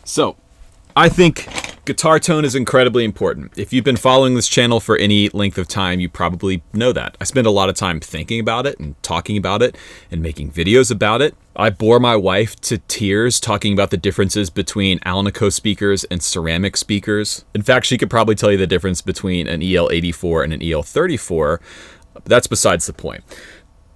So, I think guitar tone is incredibly important. If you've been following this channel for any length of time, you probably know that. I spend a lot of time thinking about it and talking about it and making videos about it. I bore my wife to tears talking about the differences between Alnico speakers and ceramic speakers. In fact, she could probably tell you the difference between an EL84 and an EL34, but that's besides the point.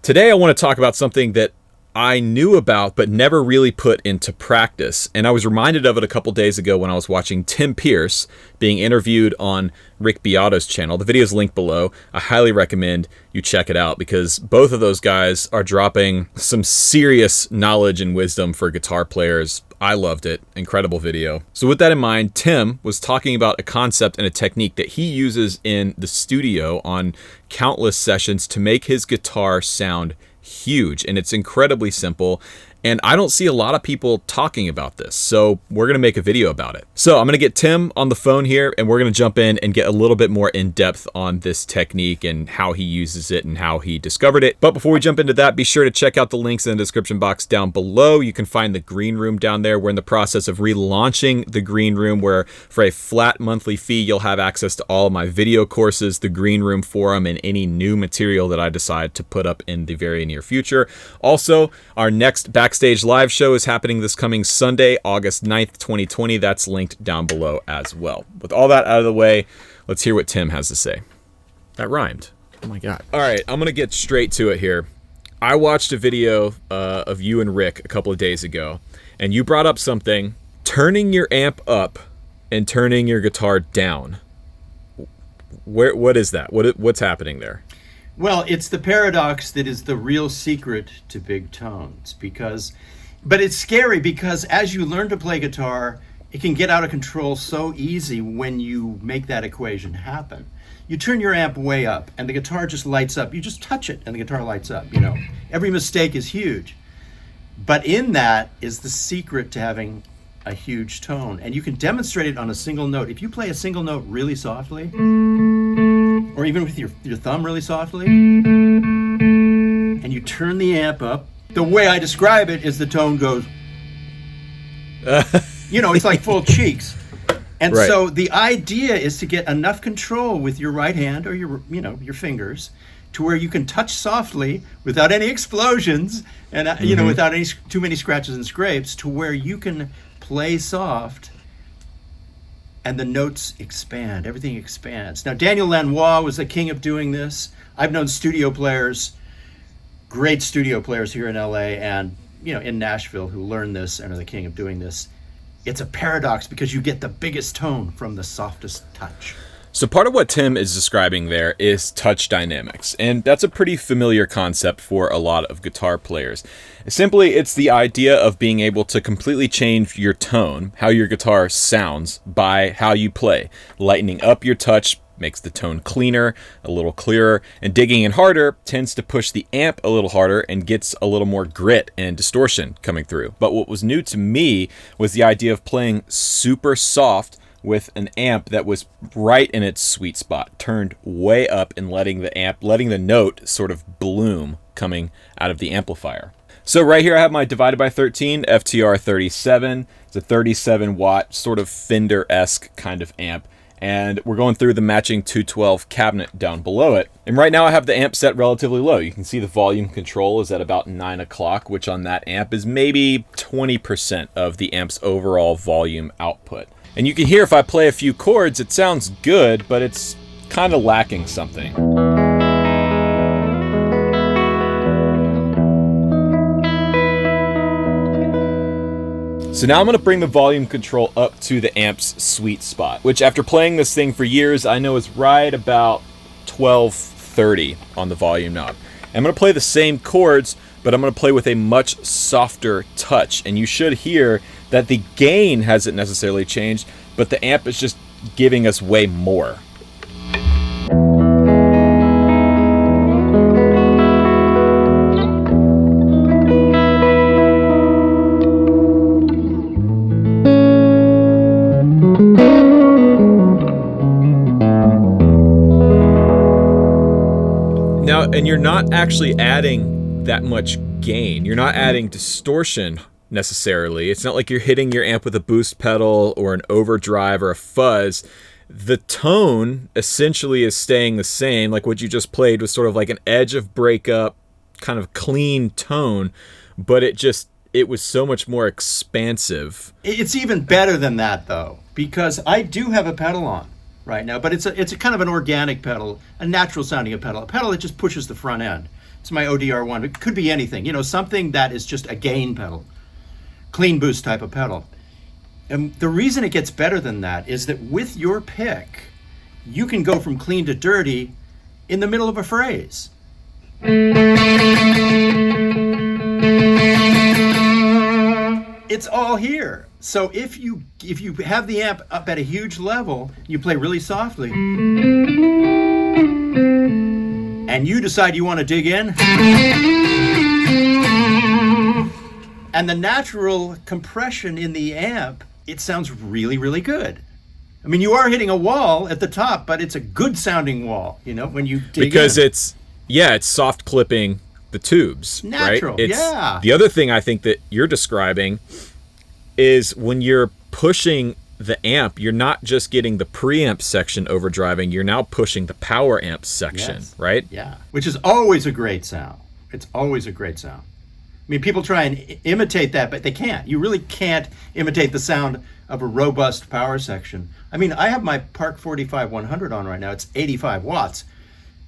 Today, I want to talk about something that I knew about but never really put into practice, and I was reminded of it a couple days ago when I was watching Tim Pierce being interviewed on Rick Beato's channel. The video is linked below. I highly recommend you check it out because both of those guys are dropping some serious knowledge and wisdom for guitar players. I loved it. Incredible video. So with that in mind, Tim was talking about a concept and a technique that he uses in the studio on countless sessions to make his guitar sound huge, and it's incredibly simple, and I don't see a lot of people talking about this, so we're gonna make a video about it. So I'm gonna get Tim on the phone here, and we're gonna jump in and get a little bit more in depth on this technique and how he uses it and how he discovered it. But before we jump into that, be sure to check out the links in the description box down below. You can find the green room down there. We're in the process of relaunching the green room, where for a flat monthly fee you'll have access to all of my video courses, the green room forum, and any new material that I decide to put up in the very near future. Also, our next Backstage live show is happening this coming Sunday, August 9th, 2020. That's linked down below as well. With all that out of the way, let's hear what Tim has to say. That rhymed. Oh my God. All right, I'm gonna get straight to it here. I watched a video of you and Rick a couple of days ago, and you brought up something, turning your amp up and turning your guitar down. What is that? What's happening there? Well, it's the paradox that is the real secret to big tones, but it's scary because as you learn to play guitar, it can get out of control so easy when you make that equation happen. You turn your amp way up and the guitar just lights up. You just touch it and the guitar lights up, you know. Every mistake is huge. But in that is the secret to having a huge tone. And you can demonstrate it on a single note. If you play a single note really softly, or even with your thumb really softly, and you turn the amp up, the way I describe it is the tone goes, you know, it's like full cheeks. And right. So the idea is to get enough control with your right hand or your fingers to where you can touch softly without any explosions and, you know, without any too many scratches and scrapes, to where you can play soft and the notes expand, everything expands. Now, Daniel Lanois was the king of doing this. I've known studio players, great studio players here in LA and, you know, in Nashville who learned this and are the king of doing this. It's a paradox because you get the biggest tone from the softest touch. So part of what Tim is describing there is touch dynamics, and that's a pretty familiar concept for a lot of guitar players. Simply, it's the idea of being able to completely change your tone, how your guitar sounds, by how you play. Lightening up your touch makes the tone cleaner, a little clearer, and digging in harder tends to push the amp a little harder and gets a little more grit and distortion coming through. But what was new to me was the idea of playing super soft with an amp that was right in its sweet spot, turned way up and letting the note sort of bloom coming out of the amplifier. So right here I have my divided by 13 FTR 37. It's a 37 watt sort of Fender-esque kind of amp. And we're going through the matching 212 cabinet down below it. And right now I have the amp set relatively low. You can see the volume control is at about 9 o'clock, which on that amp is maybe 20% of the amp's overall volume output. And you can hear if I play a few chords, it sounds good, but it's kind of lacking something. So now I'm going to bring the volume control up to the amp's sweet spot, which after playing this thing for years, I know is right about 1230 on the volume knob. And I'm going to play the same chords, but I'm going to play with a much softer touch. And you should hear that the gain hasn't necessarily changed, but the amp is just giving us way more. Now, and you're not actually adding that much gain. You're not adding distortion necessarily. It's not like you're hitting your amp with a boost pedal or an overdrive or a fuzz. The tone essentially is staying the same. Like what you just played was sort of like an edge of breakup, kind of clean tone, but it was so much more expansive. It's even better than that, though, because I do have a pedal on right now, but it's a kind of an organic pedal, a natural sounding pedal, a pedal that just pushes the front end. It's my ODR1. It could be anything, something that is just a gain pedal, clean boost type of pedal. And the reason it gets better than that is that with your pick, you can go from clean to dirty in the middle of a phrase. It's all here. So if you have the amp up at a huge level, you play really softly, and you decide you want to dig in, and the natural compression in the amp, it sounds really, really good. I mean, you are hitting a wall at the top, but it's a good sounding wall, when you dig because in. it's soft clipping the tubes, natural, right? Yeah. The other thing I think that you're describing is when you're pushing the amp, you're not just getting the preamp section overdriving, you're now pushing the power amp section, Yes. right? Yeah, which is always a great sound. It's always a great sound. I mean, people try and imitate that, but they can't. You really can't imitate the sound of a robust power section. I mean, I have my Park 45 100 on right now. It's 85 watts.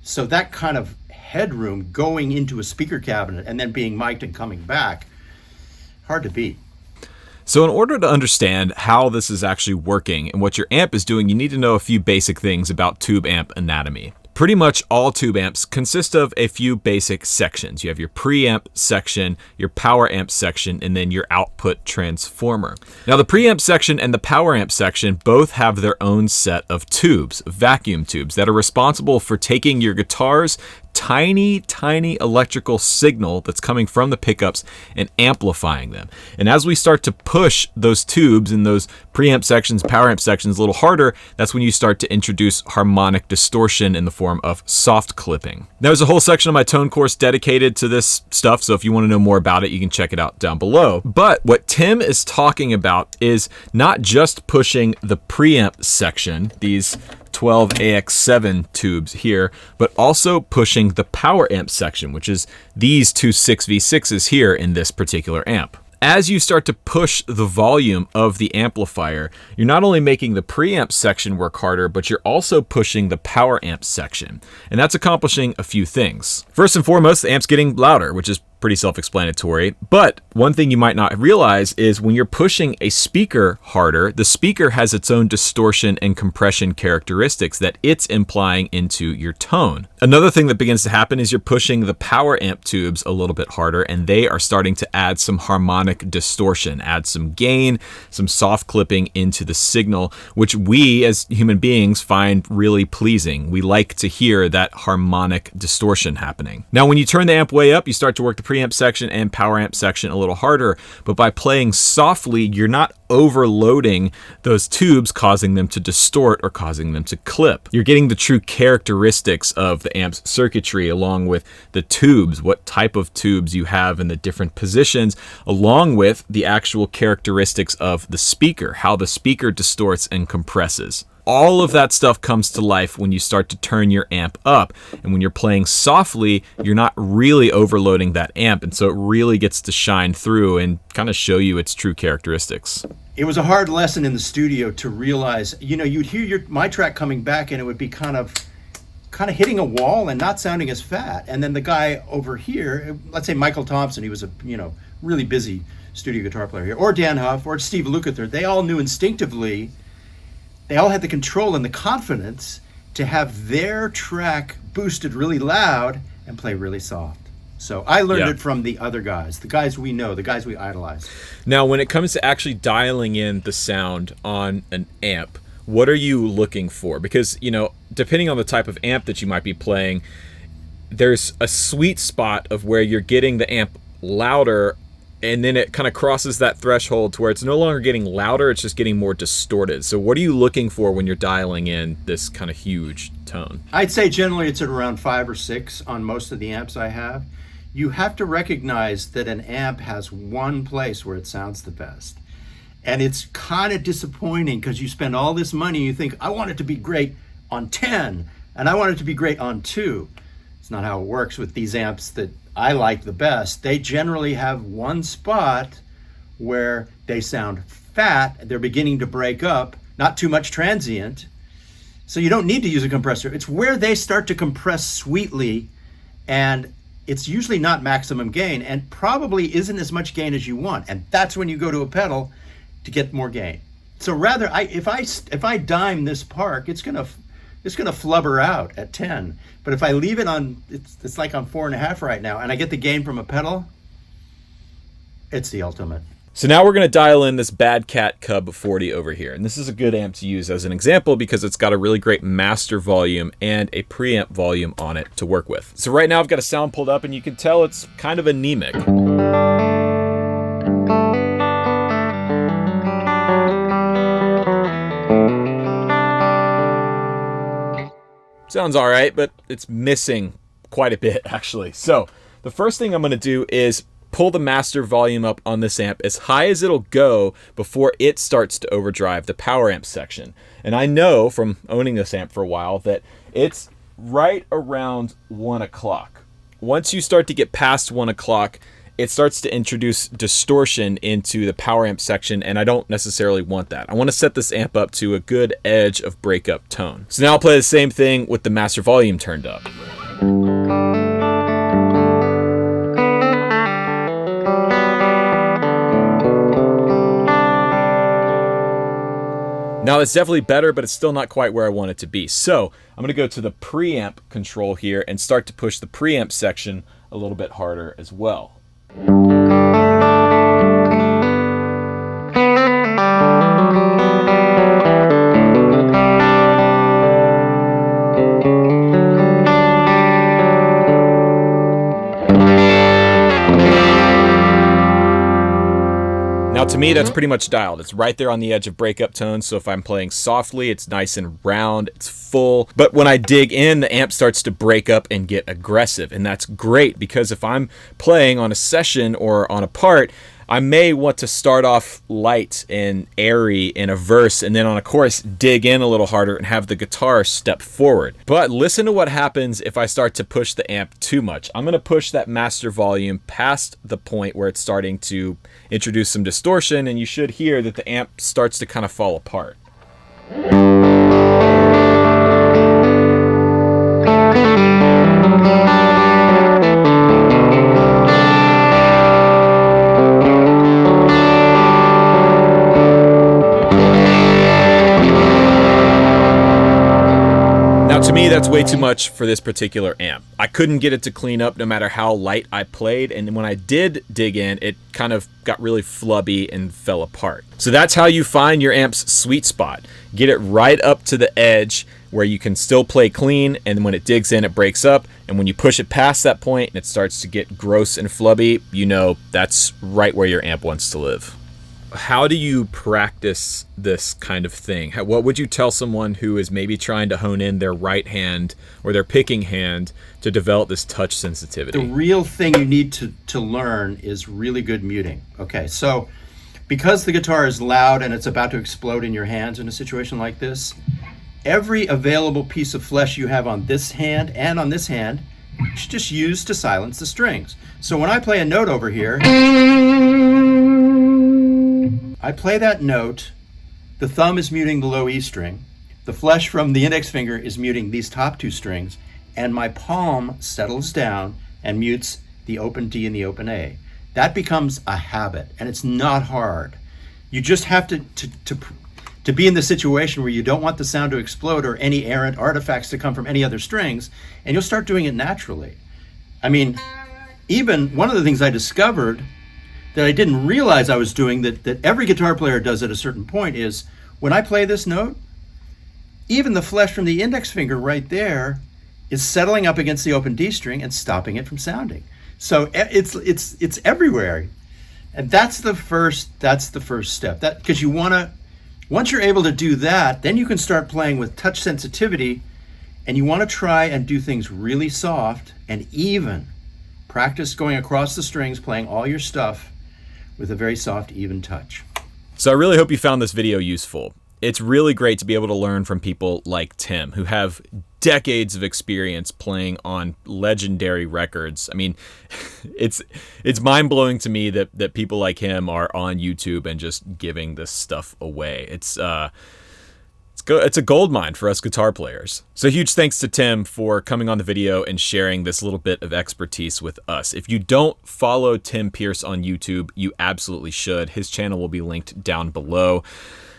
So that kind of headroom going into a speaker cabinet and then being mic'd and coming back, hard to beat. So in order to understand how this is actually working and what your amp is doing, you need to know a few basic things about tube amp anatomy. Pretty much all tube amps consist of a few basic sections. You have your preamp section, your power amp section, and then your output transformer. Now the preamp section and the power amp section both have their own set of tubes, vacuum tubes, that are responsible for taking your guitar's tiny electrical signal that's coming from the pickups and amplifying them. And as we start to push those tubes in those preamp sections, power amp sections a little harder, that's when you start to introduce harmonic distortion in the form of soft clipping. There's a whole section of my tone course dedicated to this stuff, so if you want to know more about it, you can check it out down below. But what Tim is talking about is not just pushing the preamp section, these 12 AX7 tubes here, but also pushing the power amp section, which is these two 6v6s here in this particular amp. As you start to push the volume of the amplifier, you're not only making the preamp section work harder, but you're also pushing the power amp section. And that's accomplishing a few things. First and foremost, the amp's getting louder, which is pretty self-explanatory. But one thing you might not realize is when you're pushing a speaker harder, the speaker has its own distortion and compression characteristics that it's implying into your tone. Another thing that begins to happen is you're pushing the power amp tubes a little bit harder, and they are starting to add some harmonic distortion, add some gain, some soft clipping into the signal, which we as human beings find really pleasing. We like to hear that harmonic distortion happening. Now, when you turn the amp way up, you start to work the preamp section and power amp section a little harder, but by playing softly, you're not overloading those tubes, causing them to distort or causing them to clip. You're getting the true characteristics of the amp's circuitry along with the tubes, what type of tubes you have in the different positions, along with the actual characteristics of the speaker, how the speaker distorts and compresses. All of that stuff comes to life when you start to turn your amp up. And when you're playing softly, you're not really overloading that amp. And so it really gets to shine through and kind of show you its true characteristics. It was a hard lesson in the studio to realize, you'd hear my track coming back and it would be kind of hitting a wall and not sounding as fat. And then the guy over here, let's say Michael Thompson, he was a, really busy studio guitar player here, or Dan Huff, or Steve Lukather, they all knew instinctively. They all had the control and the confidence to have their track boosted really loud and play really soft. So I learned it from the other guys, the guys we know, the guys we idolize. Now, when it comes to actually dialing in the sound on an amp, what are you looking for? Because, depending on the type of amp that you might be playing, there's a sweet spot of where you're getting the amp louder, and then it kind of crosses that threshold to where it's no longer getting louder, it's just getting more distorted. So what are you looking for when you're dialing in this kind of huge tone? I'd say generally it's at around 5 or 6 on most of the amps I have. you have to recognize that an amp has one place where it sounds the best. And it's kind of disappointing because you spend all this money and you think, I want it to be great on 10 and I want it to be great on 2. It's not how it works with these amps that I like the best. They generally have one spot where they sound fat, they're beginning to break up, not too much transient. So you don't need to use a compressor. It's where they start to compress sweetly, and it's usually not maximum gain and probably isn't as much gain as you want. And that's when you go to a pedal to get more gain. So rather, if I dime this park, it's gonna flubber out at 10. But if I leave it on, it's like on 4.5 right now, and I get the gain from a pedal, it's the ultimate. So now we're going to dial in this Bad Cat Cub 40 over here. And this is a good amp to use as an example because it's got a really great master volume and a preamp volume on it to work with. So right now I've got a sound pulled up and you can tell it's kind of anemic. Sounds all right, but it's missing quite a bit actually. So the first thing I'm going to do is pull the master volume up on this amp as high as it'll go before it starts to overdrive the power amp section. And I know from owning this amp for a while that it's right around 1 o'clock. Once you start to get past 1 o'clock, it starts to introduce distortion into the power amp section, and I don't necessarily want that. I want to set this amp up to a good edge of breakup tone. So now I'll play the same thing with the master volume turned up. Now that's definitely better, but it's still not quite where I want it to be. So I'm going to go to the preamp control here and start to push the preamp section a little bit harder as well. Now to me, that's pretty much dialed. It's right there on the edge of breakup tone, so if I'm playing softly, it's nice and round, it's full. But when I dig in, the amp starts to break up and get aggressive, and that's great because if I'm playing on a session or on a part, I may want to start off light and airy in a verse and then on a chorus dig in a little harder and have the guitar step forward. But listen to what happens if I start to push the amp too much. I'm going to push that master volume past the point where it's starting to introduce some distortion, and you should hear that the amp starts to kind of fall apart. To me, that's way too much for this particular amp. I couldn't get it to clean up no matter how light I played, and when I did dig in, it kind of got really flubby and fell apart. So that's how you find your amp's sweet spot. Get it right up to the edge where you can still play clean, and when it digs in, it breaks up, and when you push it past that point and it starts to get gross and flubby, you know that's right where your amp wants to live. How do you practice this kind of thing? What would you tell someone who is maybe trying to hone in their right hand or their picking hand to develop this touch sensitivity? The real thing you need to learn is really good muting. Okay, so because the guitar is loud and it's about to explode in your hands in a situation like this, every available piece of flesh you have on this hand and on this hand, you should just use to silence the strings. So when I play a note over here, I play that note, the thumb is muting the low E string, the flesh from the index finger is muting these top two strings, and my palm settles down and mutes the open D and the open A. That becomes a habit, and it's not hard. You just have to be in the situation where you don't want the sound to explode or any errant artifacts to come from any other strings, and you'll start doing it naturally. I mean, even one of the things I discovered that I didn't realize I was doing, that every guitar player does at a certain point, is when I play this note, even the flesh from the index finger right there is settling up against the open D string and stopping it from sounding. So it's everywhere, and that's the first step. That because you want to, once you're able to do that, then you can start playing with touch sensitivity, and you want to try and do things really soft and even, Practice going across the strings, playing all your stuff with a very soft, even touch. So I really hope you found this video useful. It's really great to be able to learn from people like Tim, who have decades of experience playing on legendary records. I mean, it's mind-blowing to me that people like him are on YouTube and just giving this stuff away. It's a gold mine for us guitar players. So huge thanks to Tim for coming on the video and sharing this little bit of expertise with us. If you don't follow Tim Pierce on YouTube, you absolutely should. His channel will be linked down below.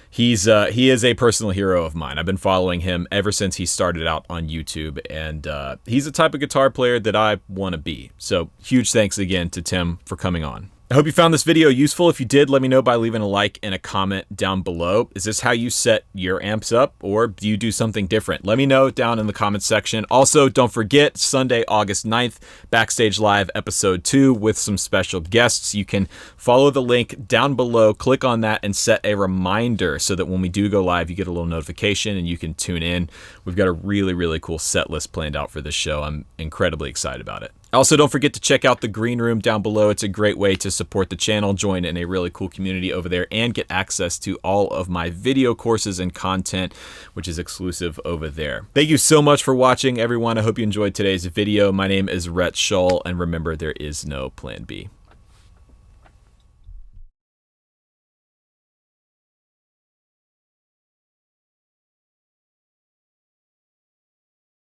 He is a personal hero of mine. I've been following him ever since he started out on YouTube, and he's the type of guitar player that I want to be. So huge thanks again to Tim for coming on. I hope you found this video useful. If you did, let me know by leaving a like and a comment down below. Is this how you set your amps up, or do you do something different? Let me know down in the comments section. Also, don't forget, Sunday, August 9th, Backstage Live Episode 2 with some special guests. You can follow the link down below, click on that, and set a reminder so that when we do go live, you get a little notification and you can tune in. We've got a really, really cool set list planned out for this show. I'm incredibly excited about it. Also, don't forget to check out the green room down below. It's a great way to support the channel, join in a really cool community over there, and get access to all of my video courses and content, which is exclusive over there. Thank you so much for watching, everyone. I hope you enjoyed today's video. My name is Rhett Shull, and remember, there is no plan B.